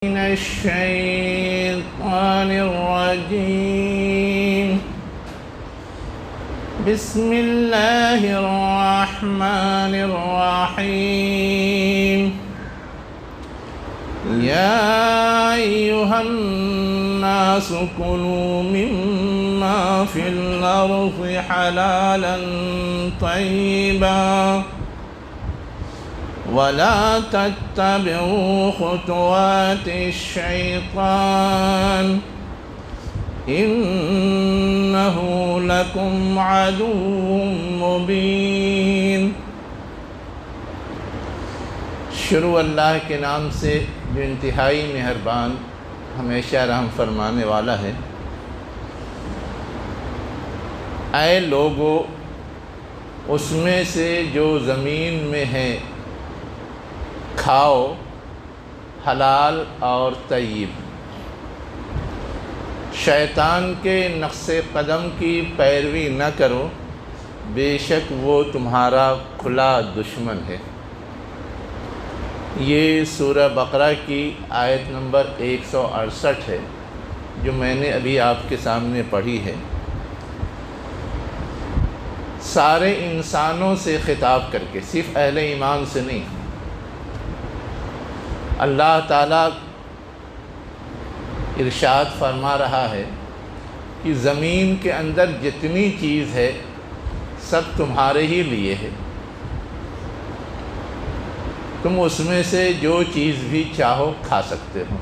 من الشيطان الرجيم. بسم الله الرحمن الرحيم. يا أيها الناس كلوا مما في الأرض حلالا طيبا ولا تتبعوا خطوات الشيطان إنه لكم عدو مبين. شروع اللہ کے نام سے جو انتہائی مہربان ہمیشہ رحم فرمانے والا ہے. اے لوگو، اس میں سے جو زمین میں ہے کھاؤ حلال اور طیب. شیطان کے نقش قدم کی پیروی نہ کرو، بے شک وہ تمہارا کھلا دشمن ہے. یہ سورہ بقرہ کی آیت نمبر 168 ہے جو میں نے ابھی آپ کے سامنے پڑھی ہے. سارے انسانوں سے خطاب کر کے، صرف اہل ایمان سے نہیں. اللہ تعالیٰ ارشاد فرما رہا ہے کہ زمین کے اندر جتنی چیز ہے سب تمہارے ہی لیے ہے. تم اس میں سے جو چیز بھی چاہو کھا سکتے ہو.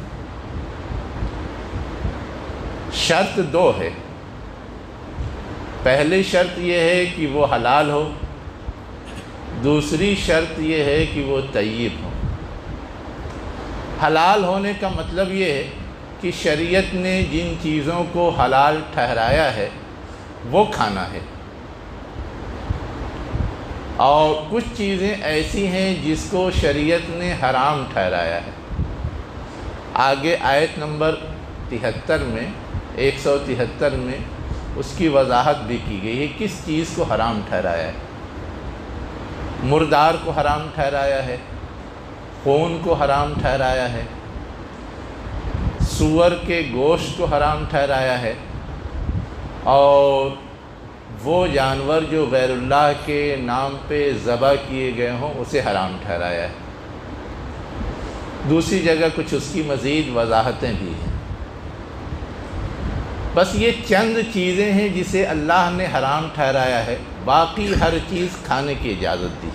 شرط دو ہے. پہلی شرط یہ ہے کہ وہ حلال ہو، دوسری شرط یہ ہے کہ وہ طیب ہو. حلال ہونے کا مطلب یہ ہے کہ شریعت نے جن چیزوں کو حلال ٹھہرایا ہے وہ کھانا ہے، اور کچھ چیزیں ایسی ہیں جس کو شریعت نے حرام ٹھہرایا ہے. آگے آیت نمبر 73 میں 173 میں اس کی وضاحت بھی کی گئی ہے کس چیز کو حرام ٹھہرایا ہے. مردار کو حرام ٹھہرایا ہے، خون کو حرام ٹھہرایا ہے، سور کے گوشت کو حرام ٹھہرایا ہے، اور وہ جانور جو غیر اللہ کے نام پہ ذبح کیے گئے ہوں اسے حرام ٹھہرایا ہے. دوسری جگہ کچھ اس کی مزید وضاحتیں بھی ہیں. بس یہ چند چیزیں ہیں جسے اللہ نے حرام ٹھہرایا ہے، باقی ہر چیز کھانے کی اجازت دی.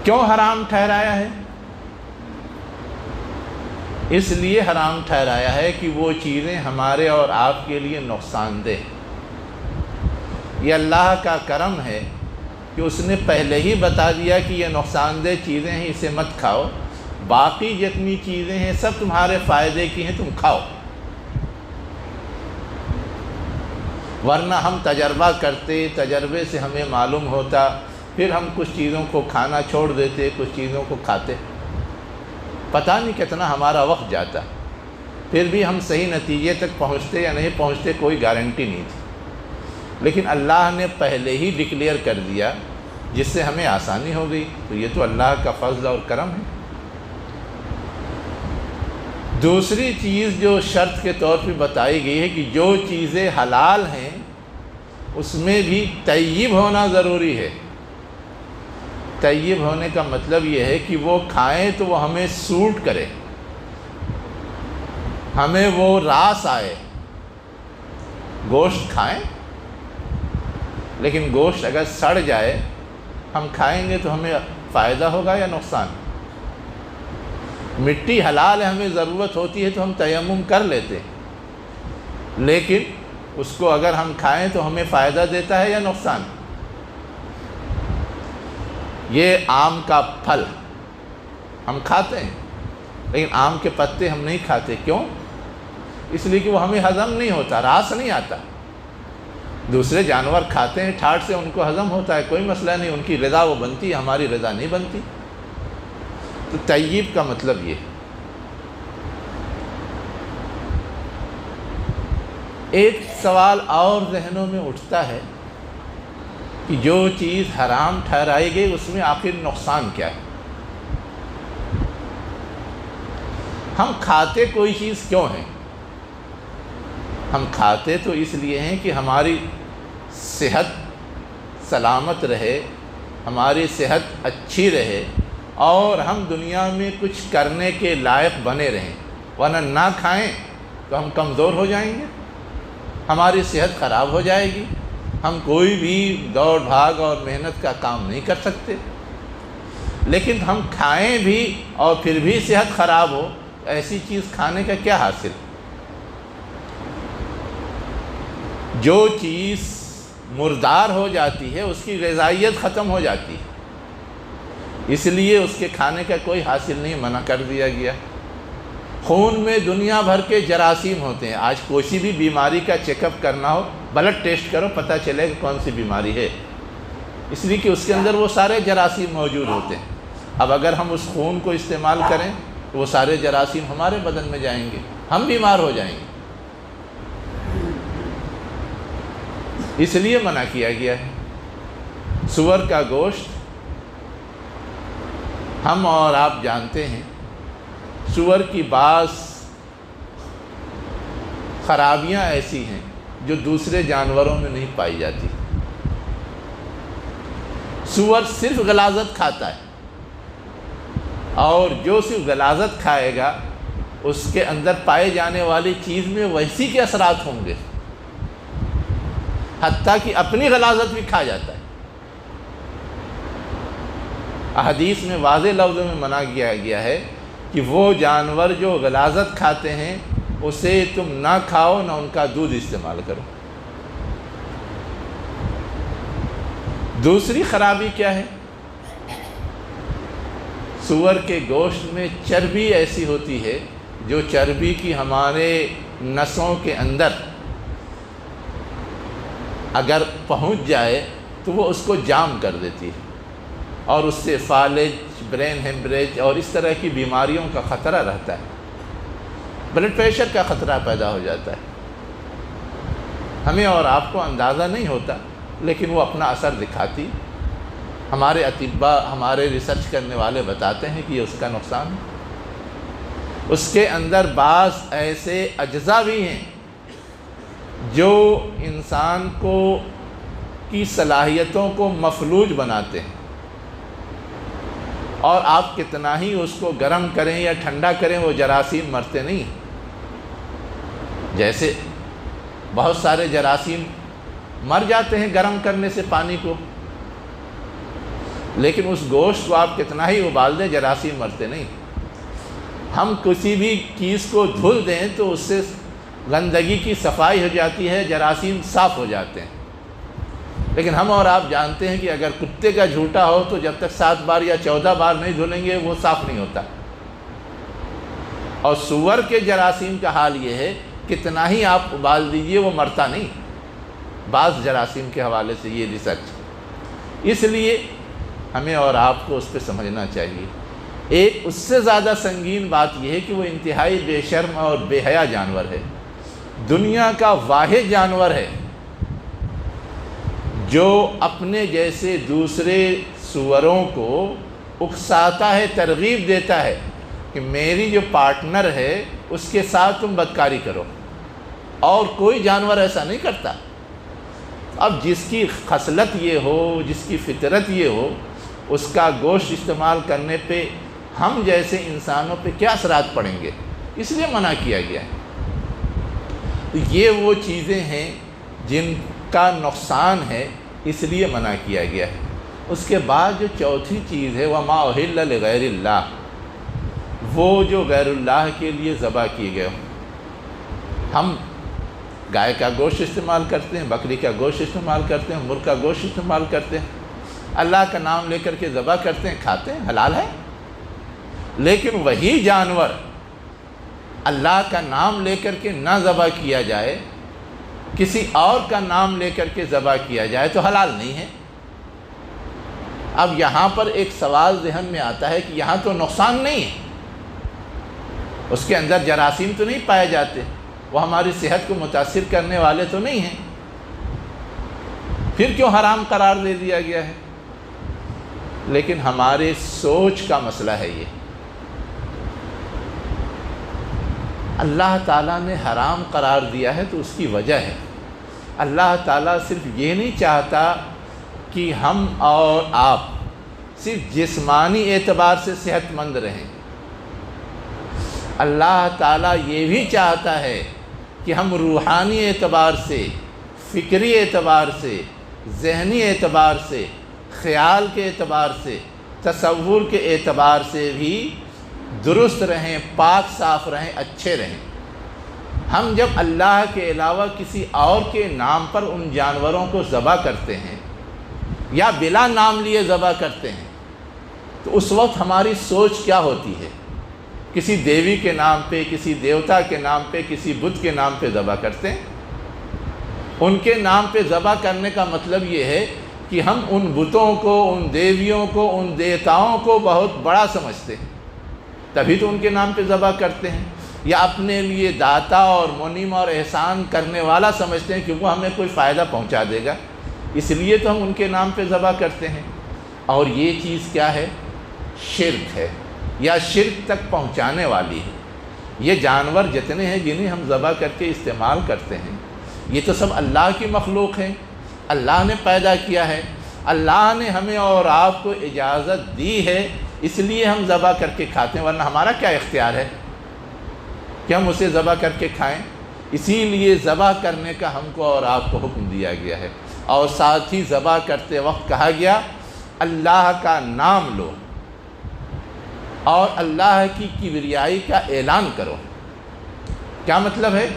کیوں حرام ٹھہرایا ہے؟ اس لیے حرام ٹھہرایا ہے کہ وہ چیزیں ہمارے اور آپ کے لیے نقصان دہ. یہ اللہ کا کرم ہے کہ اس نے پہلے ہی بتا دیا کہ یہ نقصان دہ چیزیں ہیں، اسے مت کھاؤ. باقی جتنی چیزیں ہیں سب تمہارے فائدے کی ہیں، تم کھاؤ. ورنہ ہم تجربہ کرتے، تجربے سے ہمیں معلوم ہوتا، پھر ہم کچھ چیزوں کو کھانا چھوڑ دیتے، کچھ چیزوں کو کھاتے. پتہ نہیں کتنا ہمارا وقت جاتا، پھر بھی ہم صحیح نتیجے تک پہنچتے یا نہیں پہنچتے کوئی گارنٹی نہیں تھی. لیکن اللہ نے پہلے ہی ڈکلیئر کر دیا جس سے ہمیں آسانی ہو گئی. تو یہ تو اللہ کا فضل اور کرم ہے. دوسری چیز جو شرط کے طور پہ بتائی گئی ہے کہ جو چیزیں حلال ہیں اس میں بھی طیب ہونا ضروری ہے. طیب ہونے کا مطلب یہ ہے کہ وہ کھائیں تو وہ ہمیں سوٹ کرے، ہمیں وہ راس آئے. گوشت کھائیں، لیکن گوشت اگر سڑ جائے ہم کھائیں گے تو ہمیں فائدہ ہوگا یا نقصان؟ مٹی حلال ہے، ہمیں ضرورت ہوتی ہے تو ہم تیمم کر لیتے ہیں، لیکن اس کو اگر ہم کھائیں تو ہمیں فائدہ دیتا ہے یا نقصان؟ یہ آم کا پھل ہم کھاتے ہیں، لیکن آم کے پتے ہم نہیں کھاتے. کیوں؟ اس لیے کہ وہ ہمیں ہضم نہیں ہوتا، راس نہیں آتا. دوسرے جانور کھاتے ہیں، ٹھاٹ سے ان کو ہضم ہوتا ہے، کوئی مسئلہ نہیں، ان کی غذا وہ بنتی ہے، ہماری غذا نہیں بنتی. تو طیب کا مطلب یہ. ایک سوال اور ذہنوں میں اٹھتا ہے کہ جو چیز حرام ٹھہرائی گئی اس میں آخر نقصان کیا ہے؟ ہم کھاتے کوئی چیز کیوں ہیں؟ ہم کھاتے تو اس لیے ہیں کہ ہماری صحت سلامت رہے، ہماری صحت اچھی رہے اور ہم دنیا میں کچھ کرنے کے لائق بنے رہیں، ورنہ نہ کھائیں تو ہم کمزور ہو جائیں گے، ہماری صحت خراب ہو جائے گی، ہم کوئی بھی دوڑ بھاگ اور محنت کا کام نہیں کر سکتے۔ لیکن ہم کھائیں بھی اور پھر بھی صحت خراب ہو، ایسی چیز کھانے کا کیا حاصل؟ جو چیز مردار ہو جاتی ہے اس کی غذائیت ختم ہو جاتی ہے، اس لیے اس کے کھانے کا کوئی حاصل نہیں، منع کر دیا گیا۔ خون میں دنیا بھر کے جراثیم ہوتے ہیں، آج کوئی بھی بیماری کا چیک اپ کرنا ہو، بلڈ ٹیسٹ کرو، پتہ چلے کہ کون سی بیماری ہے، اس لیے کہ اس کے اندر وہ سارے جراثیم موجود ہوتے ہیں۔ اب اگر ہم اس خون کو استعمال کریں تو وہ سارے جراثیم ہمارے بدن میں جائیں گے، ہم بیمار ہو جائیں گے، اس لیے منع کیا گیا ہے۔ سور کا گوشت ہم اور آپ جانتے ہیں، سور کی بعض خرابیاں ایسی ہیں جو دوسرے جانوروں میں نہیں پائی جاتی۔ سور صرف غلاظت کھاتا ہے، اور جو صرف غلاظت کھائے گا اس کے اندر پائے جانے والی چیز میں ویسی کے اثرات ہوں گے، حتیٰ کہ اپنی غلاظت بھی کھا جاتا ہے۔ احادیث میں واضح لفظوں میں منع کیا گیا ہے کہ وہ جانور جو غلاظت کھاتے ہیں اسے تم نہ کھاؤ، نہ ان کا دودھ استعمال کرو۔ دوسری خرابی کیا ہے؟ سور کے گوشت میں چربی ایسی ہوتی ہے جو چربی کی ہمارے نسوں کے اندر اگر پہنچ جائے تو وہ اس کو جام کر دیتی ہے، اور اس سے فالج، برین ہیمریج اور اس طرح کی بیماریوں کا خطرہ رہتا ہے، بلڈ پریشر کا خطرہ پیدا ہو جاتا ہے۔ ہمیں اور آپ کو اندازہ نہیں ہوتا، لیکن وہ اپنا اثر دکھاتی۔ ہمارے اطباء، ہمارے ریسرچ کرنے والے بتاتے ہیں کہ یہ اس کا نقصان ہے۔ اس کے اندر بعض ایسے اجزاء بھی ہیں جو انسان کی صلاحیتوں کو مفلوج بناتے ہیں، اور آپ کتنا ہی اس کو گرم کریں یا ٹھنڈا کریں وہ جراثیم مرتے نہیں۔ جیسے بہت سارے جراثیم مر جاتے ہیں گرم کرنے سے پانی کو، لیکن اس گوشت کو آپ کتنا ہی ابال دیں جراثیم مرتے نہیں۔ ہم کسی بھی چیز کو دھل دیں تو اس سے گندگی کی صفائی ہو جاتی ہے، جراثیم صاف ہو جاتے ہیں، لیکن ہم اور آپ جانتے ہیں کہ اگر کتے کا جھوٹا ہو تو جب تک 7 بار یا 14 بار نہیں دھلیں گے وہ صاف نہیں ہوتا۔ اور سور کے جراثیم کا حال یہ ہے، کتنا ہی آپ ابال دیجئے وہ مرتا نہیں، بعض جراثیم کے حوالے سے یہ ریسرچ۔ اس لیے ہمیں اور آپ کو اس پہ سمجھنا چاہیے۔ ایک اس سے زیادہ سنگین بات یہ ہے کہ وہ انتہائی بے شرم اور بے حیا جانور ہے، دنیا کا واحد جانور ہے جو اپنے جیسے دوسرے سوروں کو اکساتا ہے، ترغیب دیتا ہے کہ میری جو پارٹنر ہے اس کے ساتھ تم بدکاری کرو، اور کوئی جانور ایسا نہیں کرتا۔ اب جس کی خصلت یہ ہو، جس کی فطرت یہ ہو، اس کا گوشت استعمال کرنے پہ ہم جیسے انسانوں پہ کیا اثرات پڑیں گے، اس لیے منع کیا گیا ہے۔ یہ وہ چیزیں ہیں جن کا نقصان ہے، اس لیے منع کیا گیا ہے۔ اس کے بعد جو چوتھی چیز ہے وَمَا أُحِلَّ لِغَيْرِ اللَّهِ، وہ جو غیر اللہ کے لیے ذبح کیے گئے ہوں۔ ہم گائے کا گوشت استعمال کرتے ہیں، بکری کا گوشت استعمال کرتے ہیں، مرغ کا گوشت استعمال کرتے ہیں، اللہ کا نام لے کر کے ذبح کرتے ہیں، کھاتے ہیں، حلال ہے۔ لیکن وہی جانور اللہ کا نام لے کر کے نہ ذبح کیا جائے، کسی اور کا نام لے کر کے ذبح کیا جائے تو حلال نہیں ہے۔ اب یہاں پر ایک سوال ذہن میں آتا ہے کہ یہاں تو نقصان نہیں ہے، اس کے اندر جراثیم تو نہیں پائے جاتے، وہ ہماری صحت کو متاثر کرنے والے تو نہیں ہیں، پھر کیوں حرام قرار دے دیا گیا ہے؟ لیکن ہمارے سوچ کا مسئلہ ہے یہ۔ اللہ تعالیٰ نے حرام قرار دیا ہے تو اس کی وجہ ہے۔ اللہ تعالیٰ صرف یہ نہیں چاہتا کہ ہم اور آپ صرف جسمانی اعتبار سے صحت مند رہیں، اللہ تعالیٰ یہ بھی چاہتا ہے کہ ہم روحانی اعتبار سے، فکری اعتبار سے، ذہنی اعتبار سے، خیال کے اعتبار سے، تصور کے اعتبار سے بھی درست رہیں، پاک صاف رہیں، اچھے رہیں۔ ہم جب اللہ کے علاوہ کسی اور کے نام پر ان جانوروں کو ذبح کرتے ہیں یا بلا نام لیے ذبح کرتے ہیں تو اس وقت ہماری سوچ کیا ہوتی ہے؟ کسی دیوی کے نام پہ، کسی دیوتا کے نام پہ، کسی بت کے نام پہ ذبح کرتے ہیں۔ ان کے نام پہ ذبح کرنے کا مطلب یہ ہے کہ ہم ان بتوں کو، ان دیویوں کو، ان دیوتاؤں کو بہت بڑا سمجھتے ہیں، تبھی تو ان کے نام پہ ذبح کرتے ہیں، یا اپنے لیے داتا اور منعم اور احسان کرنے والا سمجھتے ہیں کہ وہ ہمیں کوئی فائدہ پہنچا دے گا، اس لیے تو ہم ان کے نام پہ ذبح کرتے ہیں۔ اور یہ چیز کیا ہے؟ شرک ہے، یا شرک تک پہنچانے والی ہے۔ یہ جانور جتنے ہیں جنہیں ہم ذبح کر کے استعمال کرتے ہیں، یہ تو سب اللہ کی مخلوق ہیں، اللہ نے پیدا کیا ہے، اللہ نے ہمیں اور آپ کو اجازت دی ہے، اس لیے ہم ذبح کر کے کھاتے ہیں، ورنہ ہمارا کیا اختیار ہے کہ ہم اسے ذبح کر کے کھائیں؟ اسی لیے ذبح کرنے کا ہم کو اور آپ کو حکم دیا گیا ہے، اور ساتھ ہی ذبح کرتے وقت کہا گیا اللہ کا نام لو اور اللہ کی کبریائی کا اعلان کرو۔ کیا مطلب ہے؟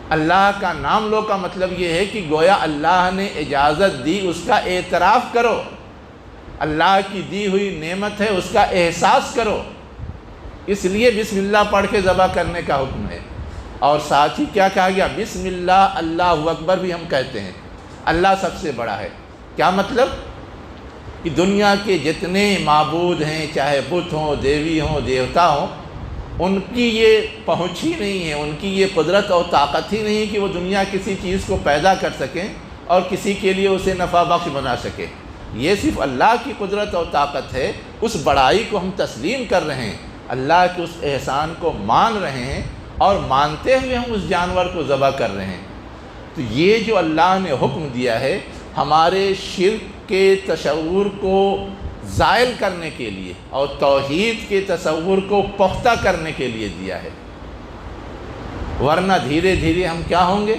اللہ کا نام لو کا مطلب یہ ہے کہ گویا اللہ نے اجازت دی، اس کا اعتراف کرو، اللہ کی دی ہوئی نعمت ہے اس کا احساس کرو، اس لیے بسم اللہ پڑھ کے ذبح کرنے کا حکم ہے۔ اور ساتھ ہی کیا کہا گیا؟ بسم اللہ، اللہ اکبر بھی ہم کہتے ہیں، اللہ سب سے بڑا ہے۔ کیا مطلب؟ کہ دنیا کے جتنے معبود ہیں، چاہے بت ہوں، دیوی ہوں، دیوتا ہوں، ان کی یہ پہنچ ہی نہیں ہے، ان کی یہ قدرت اور طاقت ہی نہیں کہ وہ دنیا کسی چیز کو پیدا کر سکیں اور کسی کے لیے اسے نفع بخش بنا سکے۔ یہ صرف اللہ کی قدرت اور طاقت ہے، اس بڑائی کو ہم تسلیم کر رہے ہیں، اللہ کے اس احسان کو مان رہے ہیں، اور مانتے ہوئے ہم اس جانور کو ذبح کر رہے ہیں۔ تو یہ جو اللہ نے حکم دیا ہے ہمارے شرک کے تصور کو زائل کرنے کے لیے اور توحید کے تصور کو پختہ کرنے کے لیے دیا ہے، ورنہ دھیرے دھیرے ہم کیا ہوں گے؟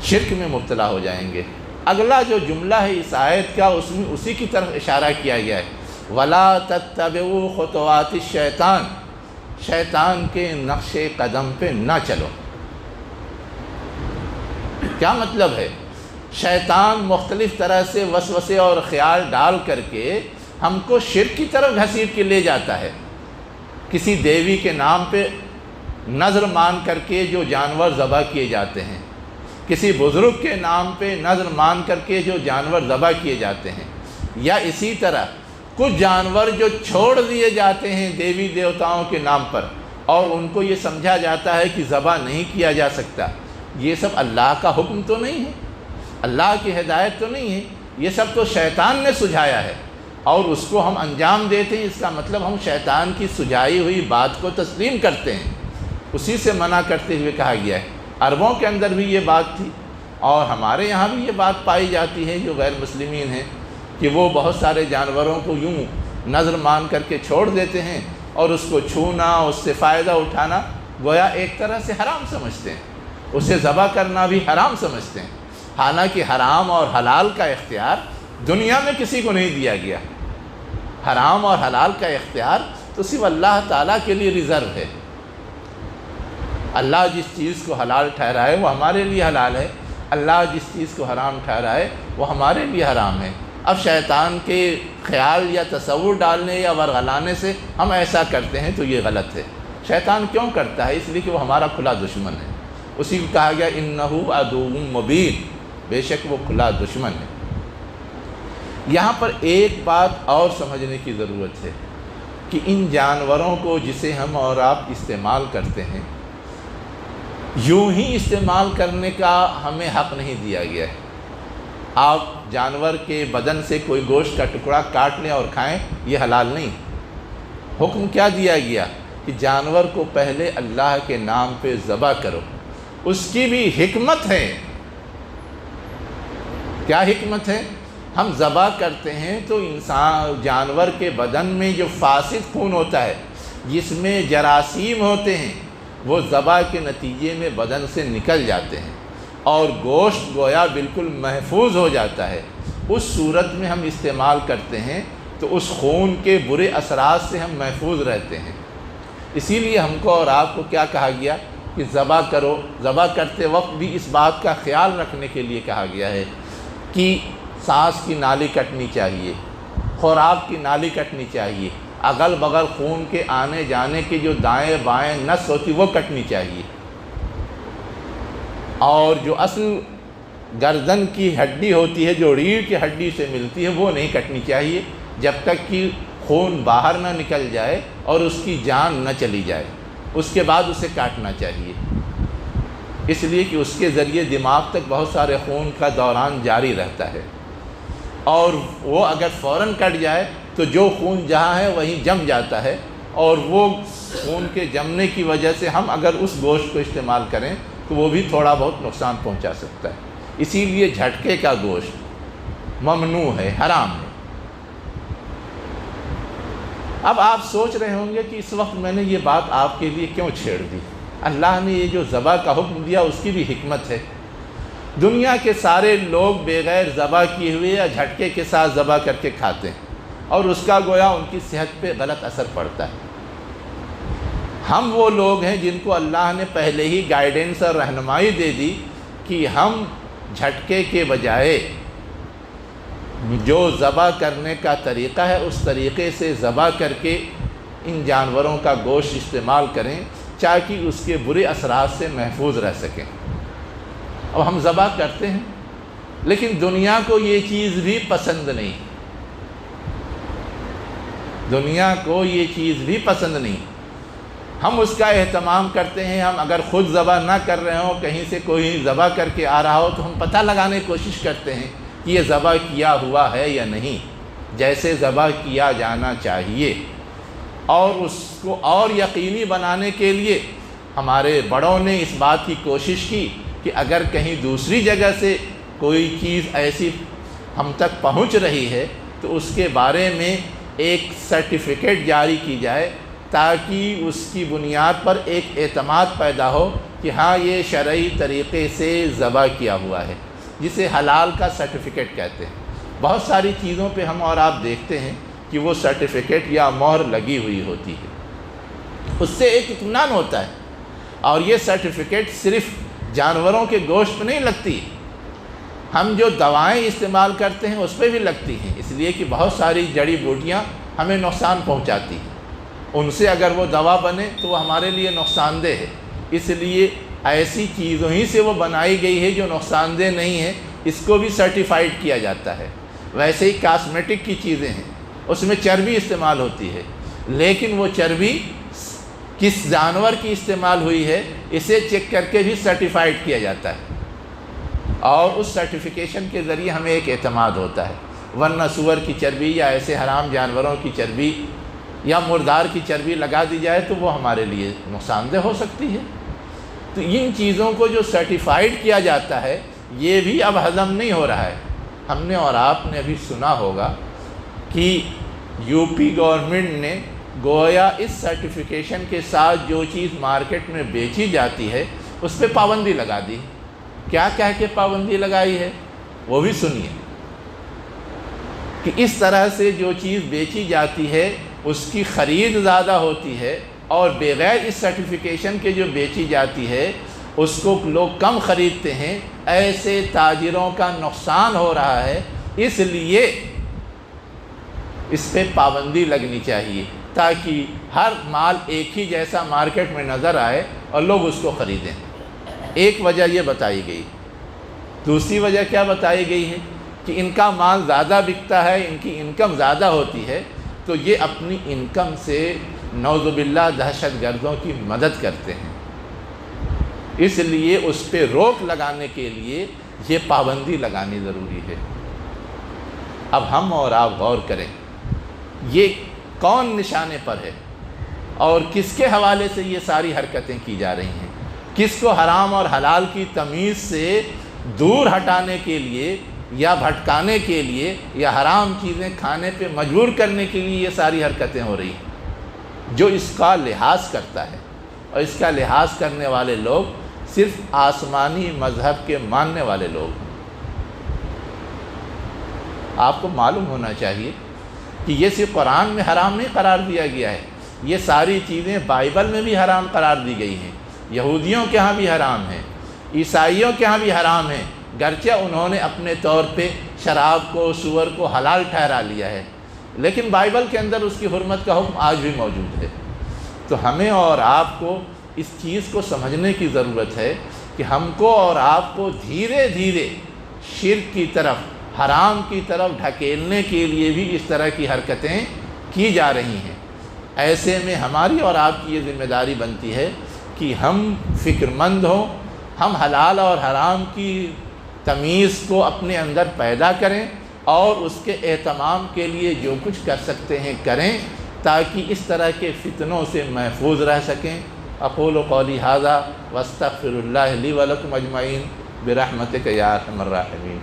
شرک میں مبتلا ہو جائیں گے۔ اگلا جو جملہ ہے اس آیت کا، اس میں اسی کی طرف اشارہ کیا گیا ہے، وَلَا تَتَّبِعُوا خُطُوَاتِ الشَّيْطَانِ، شیطان کے نقش قدم پہ نہ چلو۔ کیا مطلب ہے؟ شیطان مختلف طرح سے وسوسے اور خیال ڈال کر کے ہم کو شرک کی طرف گھسیٹ کے لے جاتا ہے۔ کسی دیوی کے نام پہ نظر مان کر کے جو جانور ذبح کیے جاتے ہیں، کسی بزرگ کے نام پہ نظر مان کر کے جو جانور ذبح کیے جاتے ہیں، یا اسی طرح کچھ جانور جو چھوڑ دیے جاتے ہیں دیوی دیوتاؤں کے نام پر، اور ان کو یہ سمجھا جاتا ہے کہ ذبح نہیں کیا جا سکتا، یہ سب اللہ کا حکم تو نہیں ہے، اللہ کی ہدایت تو نہیں ہے، یہ سب تو شیطان نے سجھایا ہے اور اس کو ہم انجام دیتے ہیں۔ اس کا مطلب ہم شیطان کی سجھائی ہوئی بات کو تسلیم کرتے ہیں، اسی سے منع کرتے ہوئے کہا گیا ہے۔ عربوں کے اندر بھی یہ بات تھی، اور ہمارے یہاں بھی یہ بات پائی جاتی ہے جو غیر مسلمین ہیں، کہ وہ بہت سارے جانوروں کو یوں نظر مان کر کے چھوڑ دیتے ہیں، اور اس کو چھونا، اس سے فائدہ اٹھانا گویا ایک طرح سے حرام سمجھتے ہیں، اسے ذبح کرنا بھی حرام سمجھتے ہیں، حالانکہ حرام اور حلال کا اختیار دنیا میں کسی کو نہیں دیا گیا۔ حرام اور حلال کا اختیار تو صرف اللہ تعالیٰ کے لیے ریزرو ہے۔ اللہ جس چیز کو حلال ٹھہرائے وہ ہمارے لیے حلال ہے، اللہ جس چیز کو حرام ٹھہرائے وہ ہمارے لیے حرام ہے۔ اب شیطان کے خیال یا تصور ڈالنے یا ورغلانے سے ہم ایسا کرتے ہیں تو یہ غلط ہے۔ شیطان کیوں کرتا ہے؟ اس لیے کہ وہ ہمارا کھلا دشمن ہے، اسی کو کہا گیا انہ عدو مبین، بے شک وہ کھلا دشمن ہے۔ یہاں پر ایک بات اور سمجھنے کی ضرورت ہے کہ ان جانوروں کو جسے ہم اور آپ استعمال کرتے ہیں، یوں ہی استعمال کرنے کا ہمیں حق نہیں دیا گیا ہے۔ آپ جانور کے بدن سے کوئی گوشت کا ٹکڑا کاٹ لیں اور کھائیں، یہ حلال نہیں۔ حکم کیا دیا گیا کہ جانور کو پہلے اللہ کے نام پہ ذبح کرو، اس کی بھی حکمت ہے۔ کیا حکمت ہے؟ ہم ذبح کرتے ہیں تو جانور کے بدن میں جو فاسد خون ہوتا ہے، جس میں جراثیم ہوتے ہیں، وہ ذبح کے نتیجے میں بدن سے نکل جاتے ہیں اور گوشت گویا بالکل محفوظ ہو جاتا ہے۔ اس صورت میں ہم استعمال کرتے ہیں تو اس خون کے برے اثرات سے ہم محفوظ رہتے ہیں۔ اسی لیے ہم کو اور آپ کو کیا کہا گیا کہ ذبح کرو۔ ذبح کرتے وقت بھی اس بات کا خیال رکھنے کے لیے کہا گیا ہے کہ سانس کی نالی کٹنی چاہیے، خوراک کی نالی کٹنی چاہیے، اگل بغل خون کے آنے جانے کی جو دائیں بائیں نس ہوتی وہ کٹنی چاہیے، اور جو اصل گردن کی ہڈی ہوتی ہے جو ریڑھ کی ہڈی سے ملتی ہے وہ نہیں کٹنی چاہیے جب تک کہ خون باہر نہ نکل جائے اور اس کی جان نہ چلی جائے، اس کے بعد اسے کاٹنا چاہیے، اس لیے کہ اس کے ذریعے دماغ تک بہت سارے خون کا دوران جاری رہتا ہے، اور وہ اگر فوراً کٹ جائے تو جو خون جہاں ہے وہیں جم جاتا ہے، اور وہ خون کے جمنے کی وجہ سے ہم اگر اس گوشت کو استعمال کریں تو وہ بھی تھوڑا بہت نقصان پہنچا سکتا ہے۔ اسی لیے جھٹکے کا گوشت ممنوع ہے، حرام ہے۔ اب آپ سوچ رہے ہوں گے کہ اس وقت میں نے یہ بات آپ کے لیے کیوں چھیڑ دی؟ اللہ نے یہ جو ذبح کا حکم دیا اس کی بھی حکمت ہے۔ دنیا کے سارے لوگ بغیر ذبح کیے ہوئے یا جھٹکے کے ساتھ ذبح کر کے کھاتے ہیں، اور اس کا گویا ان کی صحت پہ غلط اثر پڑتا ہے۔ ہم وہ لوگ ہیں جن کو اللہ نے پہلے ہی گائیڈنس اور رہنمائی دے دی کہ ہم جھٹکے کے بجائے جو ذبح کرنے کا طریقہ ہے اس طریقے سے ذبح کر کے ان جانوروں کا گوشت استعمال کریں تاکہ اس کے برے اثرات سے محفوظ رہ سکیں۔ اب ہم ذبح کرتے ہیں لیکن دنیا کو یہ چیز بھی پسند نہیں، دنیا کو یہ چیز بھی پسند نہیں۔ ہم اس کا اہتمام کرتے ہیں، ہم اگر خود ذبح نہ کر رہے ہوں، کہیں سے کوئی ذبح کر کے آ رہا ہو تو ہم پتہ لگانے کی کوشش کرتے ہیں کہ یہ ذبح کیا ہوا ہے یا نہیں، جیسے ذبح کیا جانا چاہیے، اور اس کو اور یقینی بنانے کے لیے ہمارے بڑوں نے اس بات کی کوشش کی کہ اگر کہیں دوسری جگہ سے کوئی چیز ایسی ہم تک پہنچ رہی ہے تو اس کے بارے میں ایک سرٹیفکیٹ جاری کی جائے تاکہ اس کی بنیاد پر ایک اعتماد پیدا ہو کہ ہاں یہ شرعی طریقے سے ذبح کیا ہوا ہے، جسے حلال کا سرٹیفکیٹ کہتے ہیں۔ بہت ساری چیزوں پہ ہم اور آپ دیکھتے ہیں کہ وہ سرٹیفکیٹ یا مہر لگی ہوئی ہوتی ہے، اس سے ایک اطمینان ہوتا ہے۔ اور یہ سرٹیفکیٹ صرف جانوروں کے گوشت پہ نہیں لگتی، ہم جو دوائیں استعمال کرتے ہیں اس پہ بھی لگتی ہیں، اس لیے کہ بہت ساری جڑی بوٹیاں ہمیں نقصان پہنچاتی ہیں، ان سے اگر وہ دوا بنے تو وہ ہمارے لیے نقصان دہ ہے، اس لیے ایسی چیزوں ہی سے وہ بنائی گئی ہے جو نقصان دہ نہیں ہے، اس کو بھی سرٹیفائیڈ کیا جاتا ہے۔ ویسے ہی کاسمیٹک کی چیزیں ہیں، اس میں چربی استعمال ہوتی ہے، لیکن وہ چربی کس جانور کی استعمال ہوئی ہے اسے چیک کر کے بھی سرٹیفائیڈ کیا جاتا ہے، اور اس سرٹیفیکیشن کے ذریعے ہمیں ایک اعتماد ہوتا ہے۔ ورنہ سور کی چربی یا ایسے حرام جانوروں کی چربی یا مردار کی چربی لگا دی جائے تو وہ ہمارے لیے نقصان دہ ہو سکتی ہے۔ تو ان چیزوں کو جو سرٹیفائیڈ کیا جاتا ہے یہ بھی اب ہضم نہیں ہو رہا ہے۔ ہم نے اور آپ نے ابھی سنا ہوگا کہ یو پی گورنمنٹ نے گویا اس سرٹیفیکیشن کے ساتھ جو چیز مارکیٹ میں بیچی جاتی ہے اس پہ پابندی لگا دی۔ کیا کہہ کے پابندی لگائی ہے وہ بھی سنیے، کہ اس طرح سے جو چیز بیچی جاتی ہے اس کی خرید زیادہ ہوتی ہے، اور بغیر اس سرٹیفیکیشن کے جو بیچی جاتی ہے اس کو لوگ کم خریدتے ہیں، ایسے تاجروں کا نقصان ہو رہا ہے، اس لیے اس پہ پابندی لگنی چاہیے تاکہ ہر مال ایک ہی جیسا مارکیٹ میں نظر آئے اور لوگ اس کو خریدیں۔ ایک وجہ یہ بتائی گئی۔ دوسری وجہ کیا بتائی گئی ہے کہ ان کا مال زیادہ بکتا ہے، ان کی انکم زیادہ ہوتی ہے، تو یہ اپنی انکم سے نعوذ باللہ دہشت گردوں کی مدد کرتے ہیں، اس لیے اس پہ روک لگانے کے لیے یہ پابندی لگانی ضروری ہے۔ اب ہم اور آپ غور کریں یہ کون نشانے پر ہے، اور کس کے حوالے سے یہ ساری حرکتیں کی جا رہی ہیں، کس کو حرام اور حلال کی تمیز سے دور ہٹانے کے لیے یا بھٹکانے کے لیے یا حرام چیزیں کھانے پہ مجبور کرنے کے لیے یہ ساری حرکتیں ہو رہی ہیں۔ جو اس کا لحاظ کرتا ہے اور اس کا لحاظ کرنے والے لوگ صرف آسمانی مذہب کے ماننے والے لوگ ہیں۔ آپ کو معلوم ہونا چاہیے کہ یہ صرف قرآن میں حرام نہیں قرار دیا گیا ہے، یہ ساری چیزیں بائبل میں بھی حرام قرار دی گئی ہیں، یہودیوں کے ہاں بھی حرام ہیں، عیسائیوں کے ہاں بھی حرام ہیں، گرچہ انہوں نے اپنے طور پہ شراب کو، سور کو حلال ٹھہرا لیا ہے، لیکن بائبل کے اندر اس کی حرمت کا حکم آج بھی موجود ہے۔ تو ہمیں اور آپ کو اس چیز کو سمجھنے کی ضرورت ہے کہ ہم کو اور آپ کو دھیرے دھیرے شرک کی طرف، حرام کی طرف ڈھکیلنے کے لیے بھی اس طرح کی حرکتیں کی جا رہی ہیں۔ ایسے میں ہماری اور آپ کی یہ ذمہ داری بنتی ہے کہ ہم فکر مند ہوں، ہم حلال اور حرام کی تمیز کو اپنے اندر پیدا کریں اور اس کے اہتمام کے لیے جو کچھ کر سکتے ہیں کریں، تاکہ اس طرح کے فتنوں سے محفوظ رہ سکیں۔ اقول قولی ھذا واستغفر اللہ لی ولکم اجمعین برحمتک یا ارحم الراحمین۔